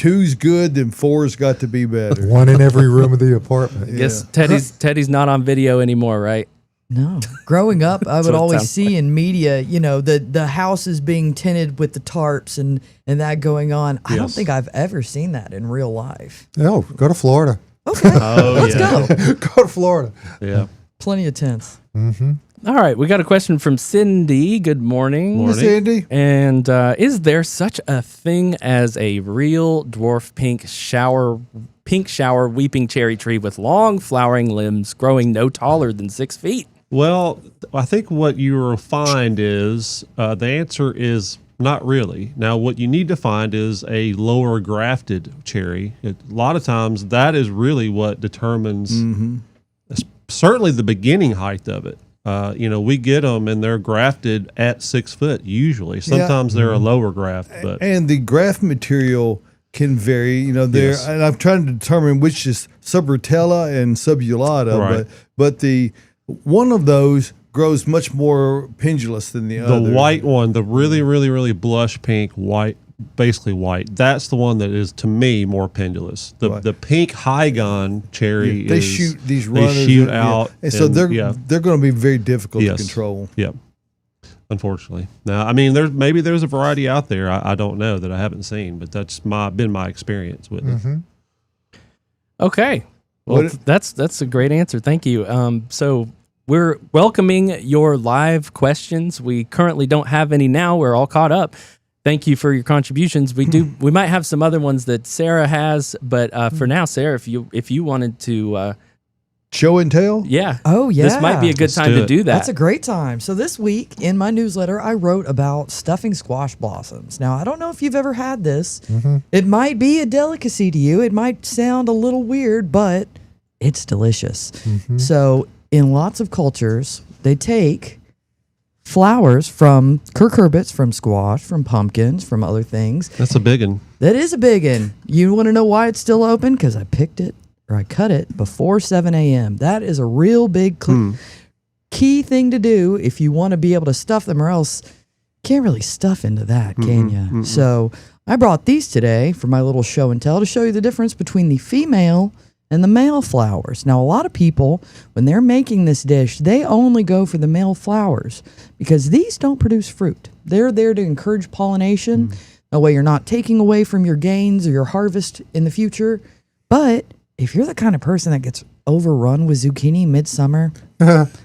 two's good, then four's got to be better. One in every room of the apartment. I guess Teddy's not on video anymore, right? No. Growing up, I would what it always sounds see in media, the houses being tinted with the tarps and that going on. I don't Yes. think I've ever seen that in real life. Oh, go to Florida. Okay, Oh, let's yeah. go. Go to Florida. Yeah. Plenty of tents. All right, we got a question from Cindy. Good morning. Miss Andy? And is there such a thing as a real dwarf pink shower weeping cherry tree with long flowering limbs growing no taller than 6 feet? Well, I think what you will find is the answer is not really. Now, what you need to find is a lower grafted cherry. A lot of times, that is really what determines certainly the beginning height of it. We get them and they're grafted at 6 foot usually. Sometimes they're a lower graft, but And the graft material can vary. There, Yes. and I'm trying to determine which is subrotella and subulata, Right. but the one of those grows much more pendulous than the the other. white one, the really, really, really blush pink white, basically white. That's the one that is to me more pendulous. The Right. the pink Hygon cherry They is shoot these they runners. shoot yeah. out, and so they're yeah. going to be very difficult Yes. to control. Yep. Unfortunately. Now, I mean, there's a variety out there. I don't know that I haven't seen, but that's been my experience with it. Okay. Well, What- that's a great answer. Thank you. So we're welcoming your live questions. We currently don't have any now. We're all caught up. Thank you for your contributions. We might have some other ones that Sarah has, but for now, Sarah, if you wanted to, Show and tell. yeah. Oh, yeah. This might be a good Let's time do to it. do that. That's a great time. So this week in my newsletter, I wrote about stuffing squash blossoms. Now, I don't know if you've ever had this. It might be a delicacy to you. It might sound a little weird, but it's delicious. So in lots of cultures, they take flowers from cucurbits, from squash, from pumpkins, from other things. That's a big one. That is a big one. You want to know why it's still open? Because I picked it or I cut it before 7 a.m. That is a real big key thing to do if you want to be able to stuff them, or else you can't really stuff into that, can you? So I brought these today for my little show and tell to show you the difference between the female and the male flowers. Now, a lot of people, when they're making this dish, they only go for the male flowers because these don't produce fruit. They're there to encourage pollination. That way you're not taking away from your gains or your harvest in the future. But if you're the kind of person that gets overrun with zucchini midsummer,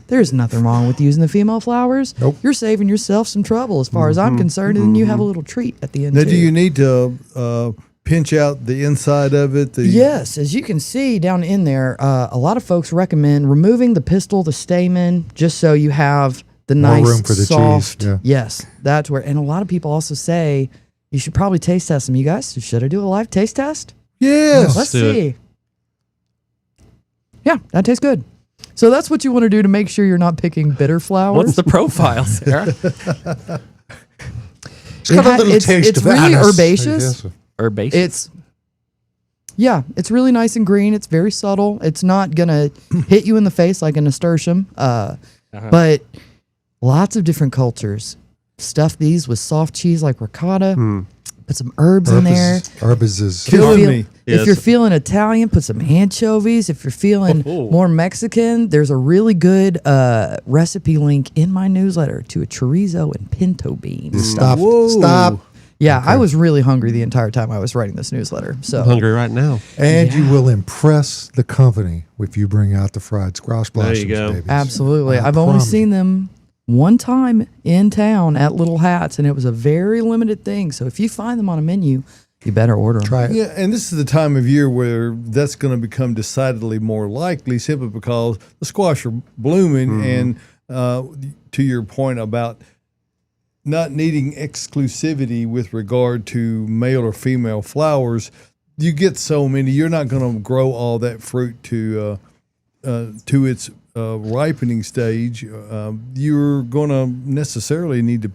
there's nothing wrong with using the female flowers. Nope. You're saving yourself some trouble as far as I'm concerned, and then you have a little treat at the end Now, too. do you need to pinch out the inside of it? Yes, as you can see down in there, a lot of folks recommend removing the pistil, the stamen, just so you have the More nice, room for the cheese, soft. yeah. Yes, that's where. And a lot of people also say you should probably taste test them. You guys, should I do a live taste test? Yes. Let's do it. see. Yeah, that tastes good. So that's what you want to do to make sure you're not picking bitter flowers. What's the profile, Sarah? It's got a little it's taste of really anise, I herbaceous. guess. Herbaceous. It's really nice and green. It's very subtle. It's not gonna hit you in the face like a nasturtium. But lots of different cultures stuff these with soft cheese like ricotta. Put some herbs in there. Herbs is Killing Feel- me. If Yes. you're feeling Italian, put some anchovies. If you're feeling more Mexican, there's a really good recipe link in my newsletter to a chorizo and pinto beans. Stop. Whoa. Stop. Yeah, I was really hungry the entire time I was writing this newsletter. So I'm hungry right now. And you will impress the company if you bring out the fried squash blossoms, you go. babies. absolutely, I I've only promise. seen them one time in town at Little Hats, and it was a very limited thing. So if you find them on a menu, you better order them. Try it. Yeah, and this is the time of year where that's going to become decidedly more likely, simply because the squash are blooming. And to your point about not needing exclusivity with regard to male or female flowers, you get so many. You're not going to grow all that fruit to its ripening stage. You're going to necessarily need to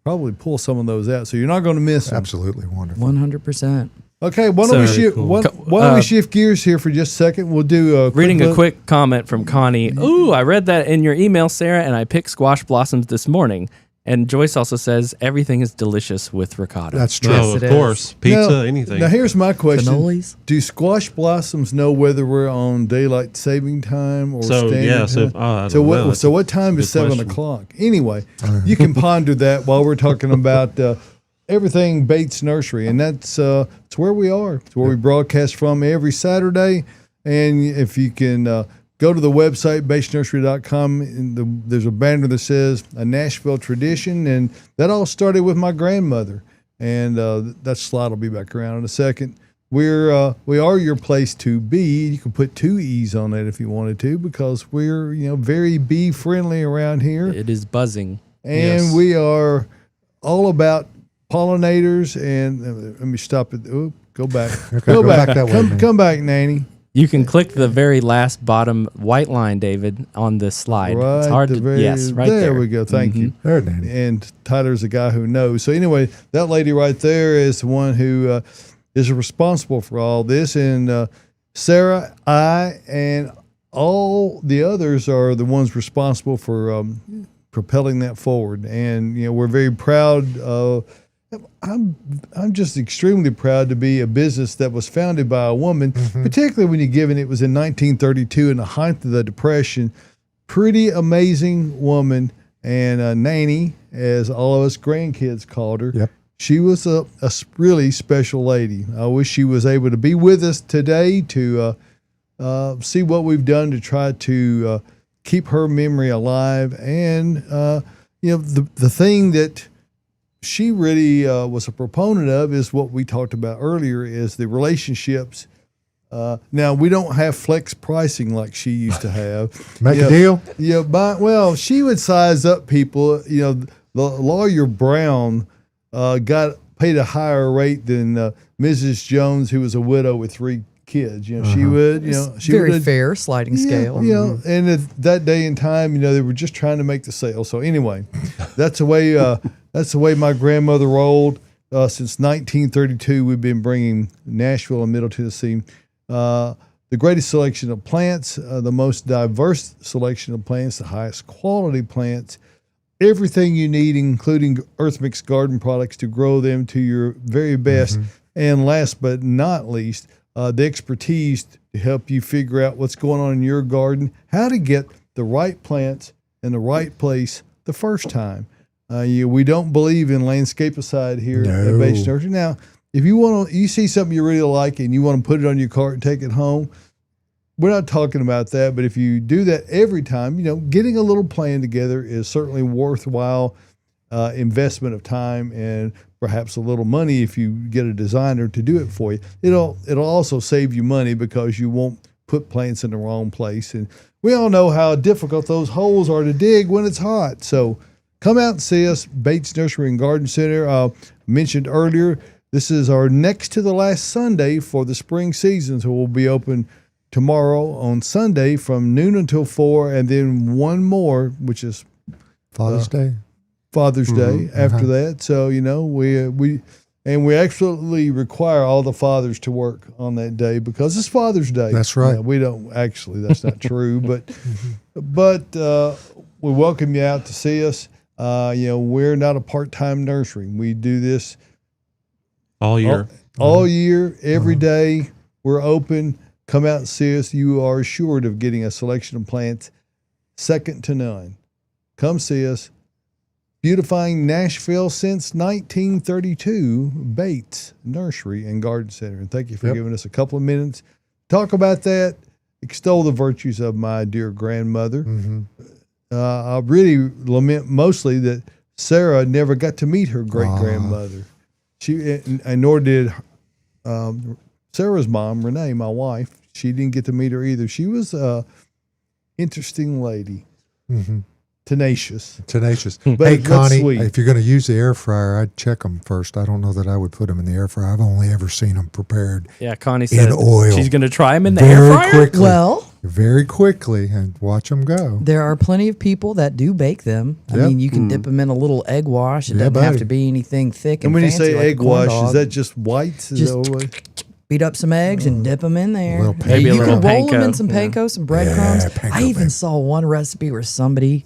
probably pull some of those out, so you're not going to miss them. Absolutely wonderful. 100%. Okay, why don't we So shift? cool. Why don't we shift gears here for just a second? We'll do a Reading a look. quick comment from Connie. Ooh, I read that in your email, Sarah, and I picked squash blossoms this morning. And Joyce also says everything is delicious with ricotta. That's true. No, it of is. course. Pizza, Now- anything. Now here's my question: Cannolis? Do squash blossoms know whether we're on daylight saving time or So, standard yeah, so, time? I don't know. That's So a what time is good 7 question. o'clock? Anyway, you can ponder that while we're talking about everything Bates Nursery, and that's it's where we are. It's where we broadcast from every Saturday. And if you can go to the website batesnursery.com, and there's a banner that says a Nashville tradition, and that all started with my grandmother. And that slide will be back around in a second. We are your place to be. You can put 2 E's on that if you wanted to, because we're very bee friendly around here, It is buzzing. and Yes. we are all about pollinators. And let me stop it. Oop, go back. Okay, go go back. back that way, come man. come back, Nanny. You can click the very last bottom white line, David, on the slide. It's hard the to. very- Yes, right there. There we go. Thank you. There, Danny. And Tyler's a guy who knows. So anyway, that lady right there is the one who is responsible for all this. And Sarah, I, and all the others are the ones responsible for propelling that forward. And we're very proud. I'm just extremely proud to be a business that was founded by a woman, particularly when you're given it was in 1932 in the height of the Depression. Pretty amazing woman. And Nanny, as all of us grandkids called her, Yep. she was a really special lady. I wish she was able to be with us today to see what we've done to try to keep her memory alive. And, the thing that she really was a proponent of is what we talked about earlier, is the relationships. Now, we don't have flex pricing like she used to have. Make Yeah. a deal. Yeah, but she would size up people. The lawyer Brown got paid a higher rate than Mrs. Jones, who was a widow with 3 kids. She would, she Very would, fair sliding scale. and at that day and time, they were just trying to make the sale. So anyway, that's the way my grandmother rolled. Since 1932, we've been bringing Nashville and Middle Tennessee the greatest selection of plants, the most diverse selection of plants, the highest quality plants, everything you need, including Earth Mix garden products to grow them to your very best. And last but not least, the expertise to help you figure out what's going on in your garden, how to get the right plants in the right place the first time. We don't believe in landscapeicide here at Bates Nursery. Now, if you see something you really like and you want to put it on your cart and take it home, we're not talking about that. But if you do that every time, getting a little plan together is certainly worthwhile investment of time and perhaps a little money if you get a designer to do it for you. It'll also save you money because you won't put plants in the wrong place. And we all know how difficult those holes are to dig when it's hot. So come out and see us, Bates Nursery and Garden Center. Mentioned earlier, this is our next to the last Sunday for the spring season. So we'll be open tomorrow on Sunday from noon until 4, and then one more, which is Father's Day. Father's Day after that. So, we absolutely require all the fathers to work on that day because it's Father's Day. That's right. Yeah, we don't actually, that's not true, but we welcome you out to see us. We're not a part-time nursery. We do this all year. all year, every day. We're open. Come out and see us. You are assured of getting a selection of plants second to none. Come see us. Beautifying Nashville since 1932, Bates Nursery and Garden Center. And thank you for giving us a couple of minutes. Talk about that. Extol the virtues of my dear grandmother. I really lament mostly that Sarah never got to meet her great grandmother. And nor did Sarah's mom, Renee, my wife. She didn't get to meet her either. She was a interesting lady. Tenacious. But hey, that's Connie, sweet. if you're going to use the air fryer, I'd check them first. I don't know that I would put them in the air fryer. I've only ever seen them prepared Yeah, Connie said oil. she's going to try them in the air very fryer. quickly. Well, Very quickly and watch them go. there are plenty of people that do bake them. I Yep. mean, you can dip them in a little egg wash. It Yeah, doesn't have buddy. to be anything thick and And when you fancy say like a egg corn wash, dog. is that just whites? Is Just that what- beat up some eggs and dip them in there. little Maybe a you little can roll them panko, in some yeah. panko, some breadcrumbs. Yeah, panko, I even baby. saw one recipe where somebody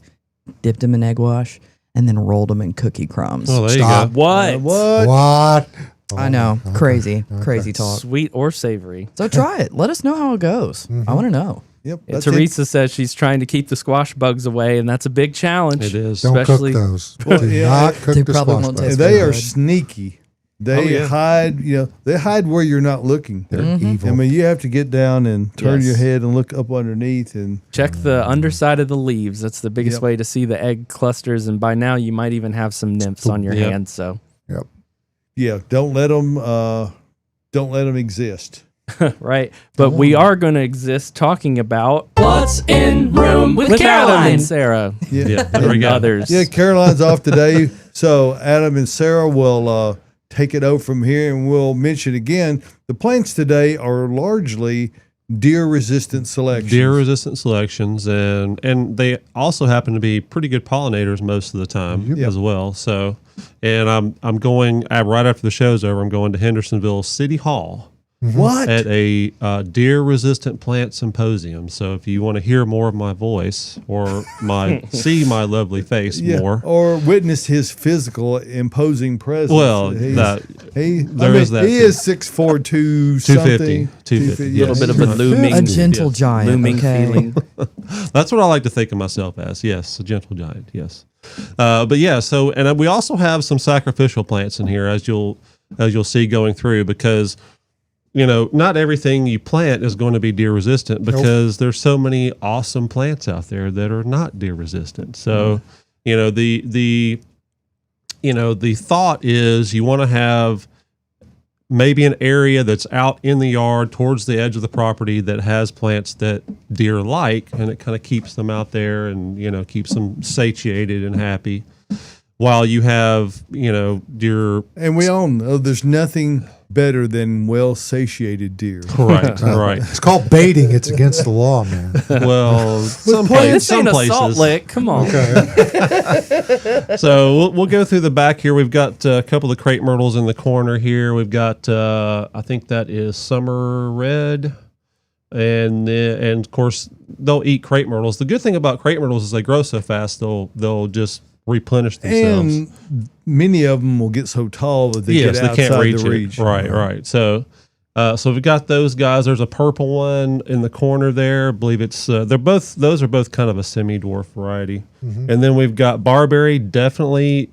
dipped them in egg wash and then rolled them in cookie crumbs. Oh, there Stop. you go. What? What? I know. Crazy talk. Sweet or savory? So try it. Let us know how it goes. I want to know. Yep. Yeah, that's it. Teresa says she's trying to keep the squash bugs away, and that's a big challenge. It is. Don't Especially- cook those. Well, Do yeah, not cook they the probably squash won't bugs. taste They good. are sneaky. They yeah. hide, they hide where you're not looking. They're evil. I mean, you have to get down and turn Yes. your head and look up underneath. And Check the underside of the leaves. That's the biggest Yep. way to see the egg clusters, and by now you might even have some nymphs on your Yep. hands. So, Yep. yeah, don't let them exist. right. But we are going to exist talking about what's in room with Adam and Sarah Yeah, there we and go. others. Yeah, Caroline's off today, so Adam and Sarah will take it over from here, and we'll mention again the plants today are largely deer-resistant selections. Deer resistant selections, and they also happen to be pretty good pollinators most of the time as well. So, and I'm going right after the show's over. I'm going to Hendersonville City Hall What? at a deer resistant plant symposium. So if you want to hear more of my voice or see my lovely face more, or witness his physical imposing presence. well, There is that He too. is 6'4", 250, something. 250. A little bit of a looming, A gentle giant. looming okay. feeling. That's what I like to think of myself as. Yes, a gentle giant. Yes, but yeah. So, and we also have some sacrificial plants in here, as you'll see going through, because not everything you plant is going to be deer resistant, because there's so many awesome plants out there that are not deer resistant. So, the thought is you want to have maybe an area that's out in the yard towards the edge of the property that has plants that deer like, and it kind of keeps them out there and, keeps them satiated and happy, while you have, deer. And we all know there's nothing better than well-satiated deer. Right, right. It's called baiting. It's against the law, man. Well, This some ain't a salt places. lick. Come on. So we'll go through the back here. We've got a couple of crepe myrtles in the corner here. We've got, I think that is summer red. And of course, they'll eat crepe myrtles. The good thing about crepe myrtles is they grow so fast, they'll just replenish themselves. And many of them will get so tall that they Yes, get they outside can't reach the it. reach. Right. So we've got those guys. There's a purple one in the corner there. I believe it's those are both kind of a semi-dwarf variety. And then we've got barberry, definitely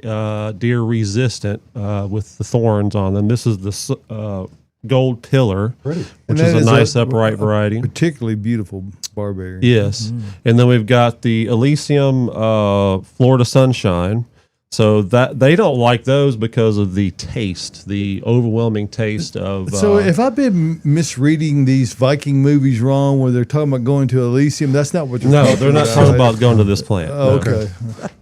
deer resistant with the thorns on them. This is the gold pillar, Pretty. which And is that a is nice upright variety. Particularly beautiful barberry. Yes. And then we've got the Elysium Florida Sunshine. So that they don't like those because of the taste, the overwhelming taste of. So if I've been misreading these Viking movies wrong, where they're talking about going to Elysium, that's not what they're no, talking they're not about. talking about going to this plant. Oh, No. okay.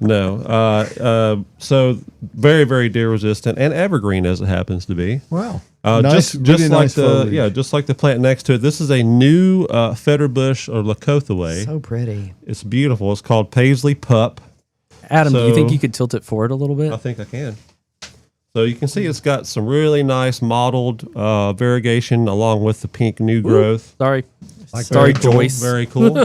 No. So very, very deer resistant and evergreen as it happens to be. Wow. Nice, just really like nice foliage. just like the plant next to it. This is a new Fetterbush or Lacothaway. So pretty. It's beautiful. It's called Paisley Pup. Adam, do you think So- you could tilt it forward a little bit? I think I can. So you can see it's got some really nice mottled variegation along with the pink new growth. Sorry. Like Sorry, very cool. Joyce. Very cool.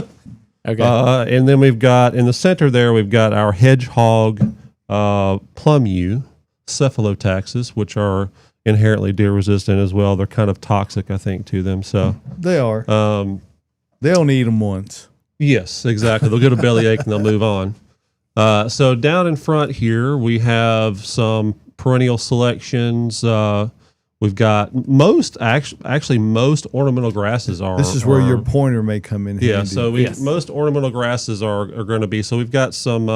Okay. And then we've got in the center there, we've got our hedgehog plum yew cephalotaxis, which are inherently deer resistant as well. They're kind of toxic, I think, to them. So They are. They only eat them once. yes, exactly. They'll get a bellyache and they'll move on. So down in front here, we have some perennial selections. We've got most ornamental grasses are. This is where are- your pointer may come in Yeah, handy. so Yes. most ornamental grasses are going to be. So we've got some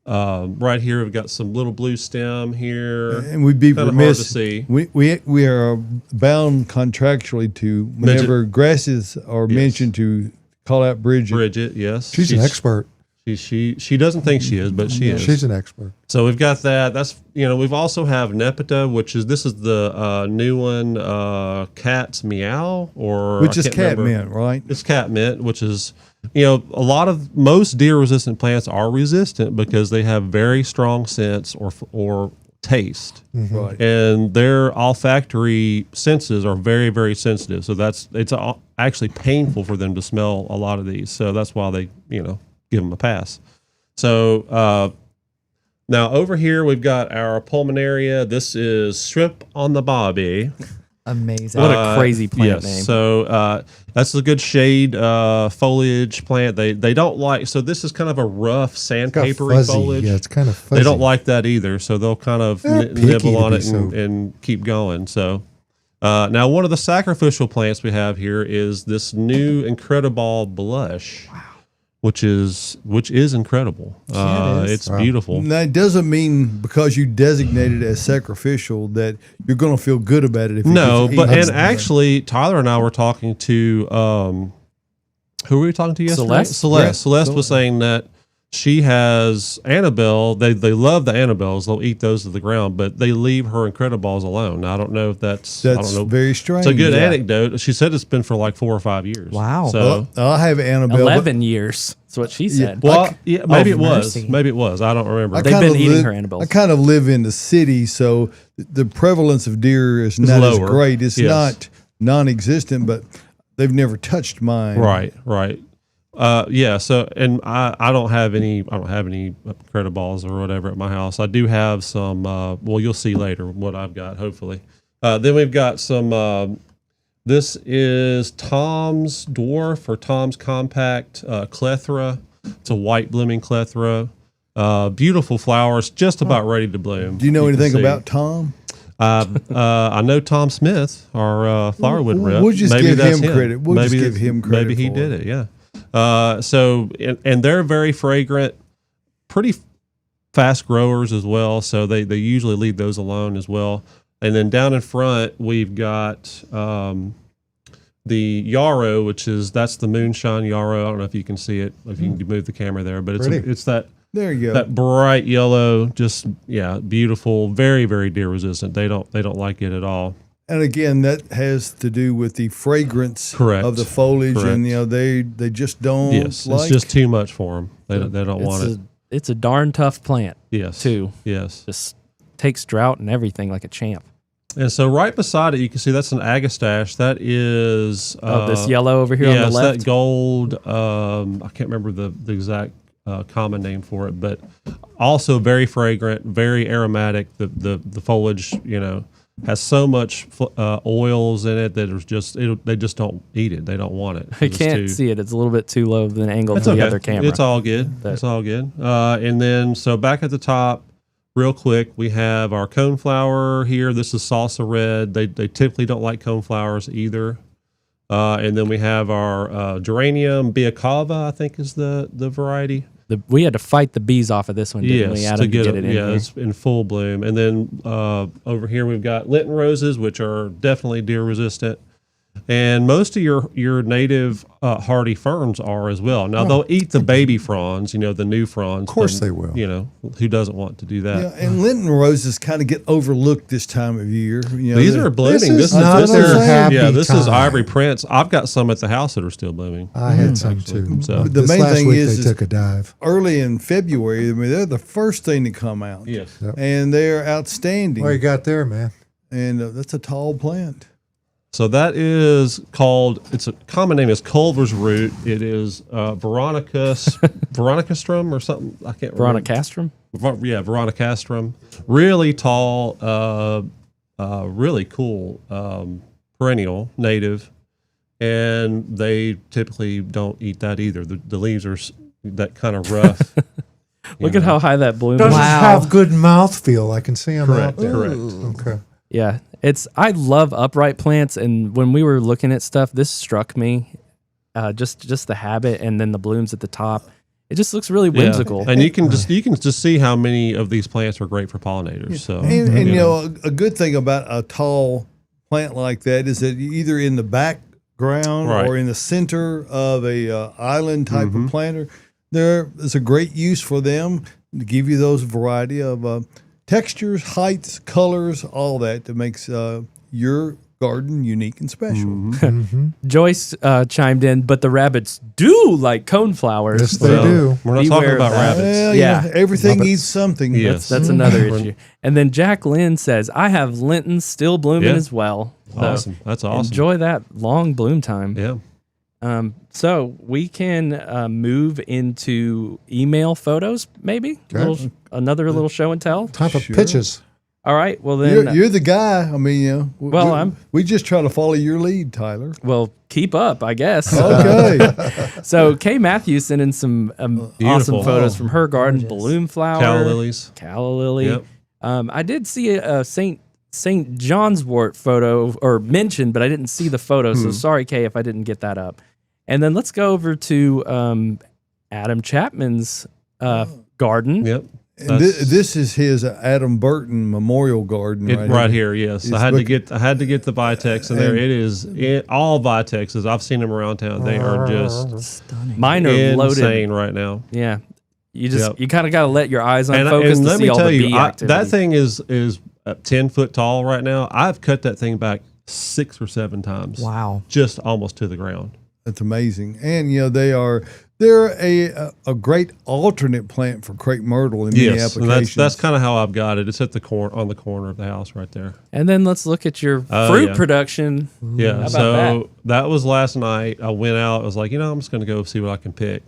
right here. We've got some little blue stem here. And we'd be Kinda hard to remiss. see. We are bound contractually to whenever grasses are mentioned to call out Bridget. Bridget, yes, She's an expert. She doesn't think she is, but she is. She's an expert. So we've got that. That's we've also have Nepeta, this is the new one, Cat's Meow, or Which I is can't cat remember. mint, right? It's catmint, which is, most deer resistant plants are resistant because they have very strong scents or taste, Right. and their olfactory senses are very, very sensitive. So it's actually painful for them to smell a lot of these. So that's why they give them a pass. So Now over here we've got our pulmonaria. This is shrimp on the bobby. Amazing. What a crazy plant yes. name. So that's a good shade foliage plant. They don't like. So this is kind of a rough Got sandpapery fuzzy. foliage. Yeah, it's kind of fuzzy. They don't like that either, so they'll kind of They're picky nibble to on be it so- and keep going. So now one of the sacrificial plants we have here is this new Incrediball blush, which is incredible. Yeah, it is. It's beautiful. Now, it doesn't mean because you designate it as sacrificial that you're going to feel good about it. If No, you but just eat and it. actually, Tyler and I were talking to who were we talking to yesterday? Celeste? Celeste. Celeste was saying that she has Annabelle. They love the Annabelles. They'll eat those to the ground, but they leave her Incrediballs alone. Now, I don't know if that's I That's don't know. very strange. It's a good Yeah. anecdote. She said it's been for like 4 or 5 years. Wow. So. Well, I have Annabelle. 11 years. That's what she said. Well, yeah, maybe it was. mercy. Maybe it was. I don't remember. They've kinda been eating her Annabelles. I kind of live in the city, so the prevalence of deer is not as lower. great. It's Yes. not non-existent, but they've never touched mine. Right. Yeah. So, and I don't have any Incrediballs or whatever at my house. I do have some. Well, you'll see later what I've got. Hopefully, then we've got some. This is Tom's Dwarf or Tom's Compact Clethra. It's a white blooming Clethra. Beautiful flowers, just about ready to bloom. Do you know can anything see. about Tom? I know Tom Smith, our Flowerwood rep. We'll just Maybe give that's him credit. We'll just give him credit Maybe he for did it. it. Yeah. So and they're very fragrant, pretty fast growers as well. So they usually leave those alone as well. And then down in front we've got the yarrow, which that's the moonshine yarrow. I don't know if you can see it, if you can move the camera there, but Pretty. it's that. There you go. That bright yellow, just beautiful, very very deer resistant. They don't like it at all. And again, that has to do with the fragrance Correct. of the foliage, Correct. and they just don't Yes, like. it's just too much for them. They don't want it. It's a darn tough plant, Yes, too. Yes, Just takes drought and everything like a champ. and so right beside it, you can see that's an agastache. That is This yellow over here on the it's left. that gold. I can't remember the exact common name for it, but also very fragrant, very aromatic. The foliage, has so much oils in it that they just don't eat it. They don't want it. I It's can't too- see it. It's a little bit too low of an angle It's for okay. the other camera. It's all good. It's all good. And then so back at the top, real quick, we have our coneflower here. This is salsa red. They typically don't like coneflowers either. And then we have our geranium biacava, I think is the variety. We had to fight the bees off of this one, didn't we, Adam, to get it in yeah, here? it's in full bloom. And then over here we've got Linton roses, which are definitely deer resistant. And most of your native hardy ferns are as well. Now they'll eat the baby fronds, the new fronds. Of course they will. Who doesn't want to do that? Yeah, and Linton roses kind of get overlooked this time of year. These are blooming. This is not this their happy this is time. Ivory Prince. I've got some at the house that are still blooming. I had some too. So- The This main last thing week is they took a dive. early in February. I mean, they're the first thing to come out. Yes. Yep. And they're outstanding. What you got there, man? And that's a tall plant. So that is called. It's a common name is Culver's root. It is Veronicastrum or something. I can't remember. Veronicastrum? Veronicastrum. Really tall, really cool, perennial, native, and they typically don't eat that either. The leaves are that kind of rough. Look at how high that bloom Doesn't is. have good mouthfeel. I can see them out Correct. there. Correct. Okay. Yeah, I love upright plants, and when we were looking at stuff, this struck me, just the habit, and then the blooms at the top. It just looks really whimsical. And you can just see how many of these plants are great for pollinators. So And a good thing about a tall plant like that is that either in the background Right. or in the center of a island type of planter, there is a great use for them to give you those variety of textures, heights, colors, all that makes your garden unique and special. Joyce chimed in, but the rabbits do like coneflowers. Yes, they do. we're not Beware talking of about that. rabbits. Well, Yeah. everything Muppets. eats something. Yes. That's another issue. And then Jack Lynn says, I have Linton still blooming Yeah. as well. So Awesome. That's awesome. Enjoy that long bloom time. Yeah. So we can move into email photos, maybe another little show and tell. Time for Sure. pitches. All right. Well then, You're the guy. I mean, Well, we just try to follow your lead, Tyler. well, keep up, I guess. Okay. So Kay Matthews sent in some awesome Beautiful. photos from her garden: balloon flower, Calla lilies. calla lily. Yep. I did see a St. John's wort photo or mentioned, but I didn't see the photo. So sorry, Kay, if I didn't get that up. And then let's go over to Adam Chapman's garden. Yep. And this is his Adam Burton Memorial Garden Right here, yes. I had to get the Vitex in there. And- It is all Vitexes. I've seen them around town. They are just Stunning. Mine are insane loaded. right now. Yeah. You just Yep. you kind of got to let your eyes And unfocus to let see me all tell the you, bee activity. that thing is 10 foot tall right now. I've cut that thing back 6 or 7 times. Wow. Just almost to the ground. That's amazing. And they're a great alternate plant for crepe myrtle in many Yes, and applications. that's kind of how I've got it. It's at the on the corner of the house right there. And then let's look at your Oh, fruit yeah. production. Yeah. about So that was last night. I went out. I was like, I'm just going to go see what I can pick.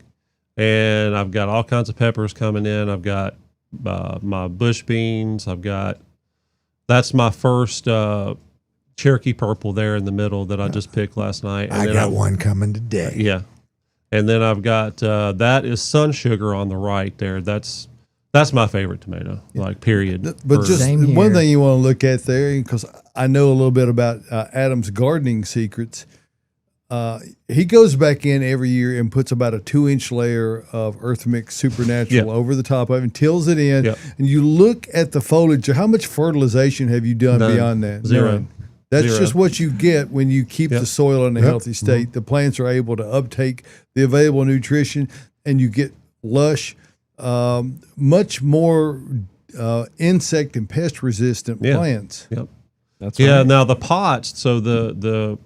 And I've got all kinds of peppers coming in. I've got my bush beans. That's my first Cherokee purple there in the middle that I just picked last night. And I then got one coming today. Yeah. And then I've got that is sun sugar on the right there. That's my favorite tomato, like period. But For- just Same one here. thing you want to look at there, because I know a little bit about Adam's gardening secrets. He goes back in every year and puts about a 2-inch layer of Earth Mix Supernatural Yep. over the top of it and tills it in. Yep. And you look at the foliage. How much fertilization have you done None. beyond that? Zero. None. That's Zero. just what you get when you keep Yep. the soil in a healthy state. The plants are able to uptake the available nutrition, and you get lush, much more insect and pest resistant Yeah. plants. Yep. That's Yeah. right. Now the pots. So the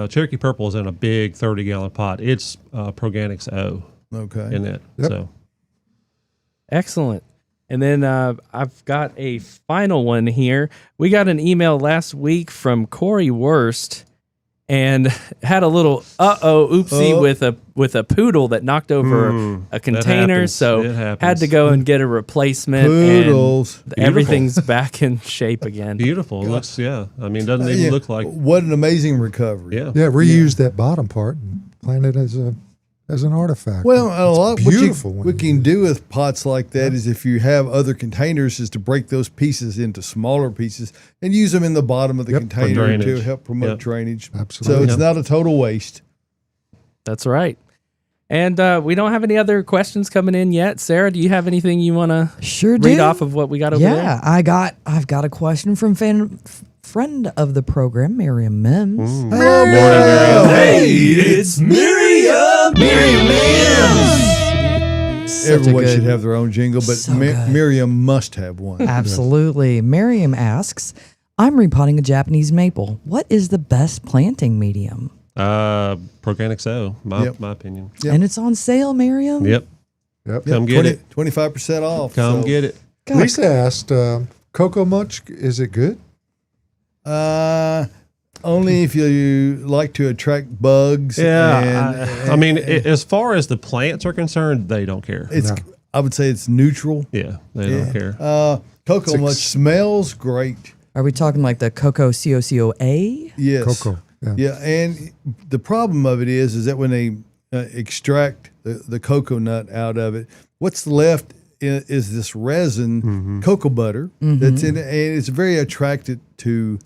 Cherokee purple is in a big 30-gallon pot. It's Proganix O Okay. in it. Yep. So Excellent. And then I've got a final one here. We got an email last week from Corey Wurst and had a little oopsie with a poodle that knocked over a container. happens. So It happens. had to go and get a replacement. Poodles. And everything's back in shape again. beautiful. It looks. Yeah. I mean, it doesn't even Yeah. look like. What an amazing recovery. Yeah. Yeah, reuse that bottom part and plant it as an artifact. Well, a It's lot beautiful. what when we can do with pots like that is if you have other containers, is to break those pieces into smaller pieces and use them in the bottom of the Yep. container to drainage. help promote Yep. drainage. Absolutely. So it's Yep. not a total waste. That's right. And we don't have any other questions coming in yet. Sarah, do you have anything you want to Sure read do. off of what we got over Yeah, there? I've got a question from friend of the program, Miriam Mims. Hey, it's Miriam. Such a Everyone good- should have their own jingle, but So good. Miriam must have one. Absolutely. Miriam asks, I'm repotting a Japanese maple. What is the best planting medium? Proganix O. My opinion. Yep. And it's on sale, Miriam. Yep. Yep. Come get it. 25% off. Come so, get it. God, Lisa asked, Cocoa Munch, is it good? Only if you like to attract bugs. Yeah. and, I mean, as far as the plants are concerned, they don't care. it's. No. I would say it's neutral. Yeah. They don't care. Cocoa Munch smells great. Are we talking like the Cocoa COCOA? Yes. Cocoa. Yeah. Yeah, and the problem of it is that when they extract the cocoa nut out of it, what's left is this resin, cocoa butter, that's in it, and it's very attracted to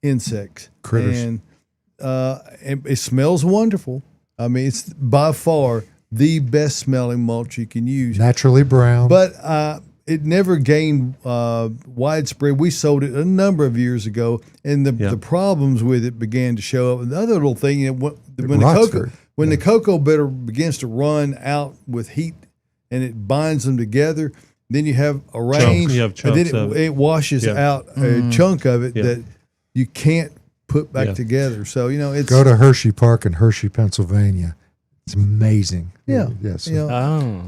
insects. Critters. And it smells wonderful. I mean, it's by far the best smelling mulch you can use. Naturally brown. But it never gained widespread. We sold it a number of years ago, and the problems with it began to show up. And the other little thing, when the cocoa butter begins to run out with heat, and it binds them together, then you have a range, You have and then chunks of it washes Yeah. out a chunk of it Yeah. that you can't put back Yeah. together. So it's Go to Hershey Park in Hershey, Pennsylvania. It's amazing. Yeah. Yes. you know, Oh.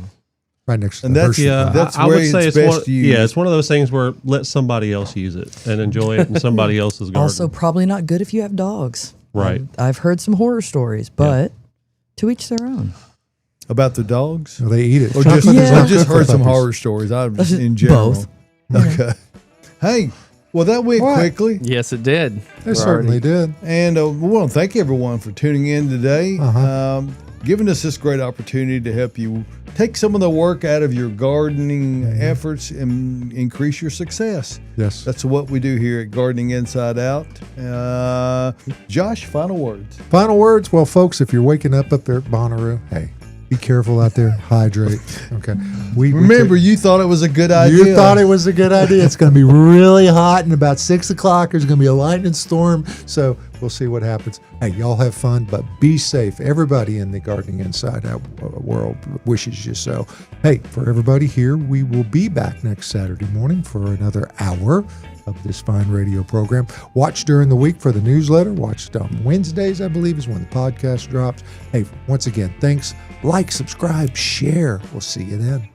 Right next to And the that's- Hershey Park. that's I where would say it's it's best used. it's one of those things where let somebody else use it and enjoy it in somebody else's garden. Also, probably not good if you have dogs. Right. I've heard some horror stories, but To each their own. About the dogs? So they eat it. Or just, Chocolate is Yeah. not I just good for heard some puppies. horror stories. I was in general. Both. Okay. Hey, well, that went What? quickly. Yes, it did. They certainly did. And we want to thank everyone for tuning in today, giving us this great opportunity to help you take some of the work out of your gardening efforts and increase your success. Yes. That's what we do here at Gardening Inside Out. Josh, final words. Final words. Well, folks, if you're waking up there at Bonnaroo, hey, be careful out there. Hydrate. Okay. Remember, you thought it was a good idea. You thought it was a good idea. It's going to be really hot, and about 6 o'clock, there's going to be a lightning storm. So we'll see what happens. Hey, y'all have fun, but be safe. Everybody in the Gardening Inside Out world wishes you so. Hey, for everybody here, we will be back next Saturday morning for another hour of this fine radio program. Watch during the week for the newsletter. Watch on Wednesdays, I believe, is when the podcast drops. Hey, once again, thanks. Like, subscribe, share. We'll see you then.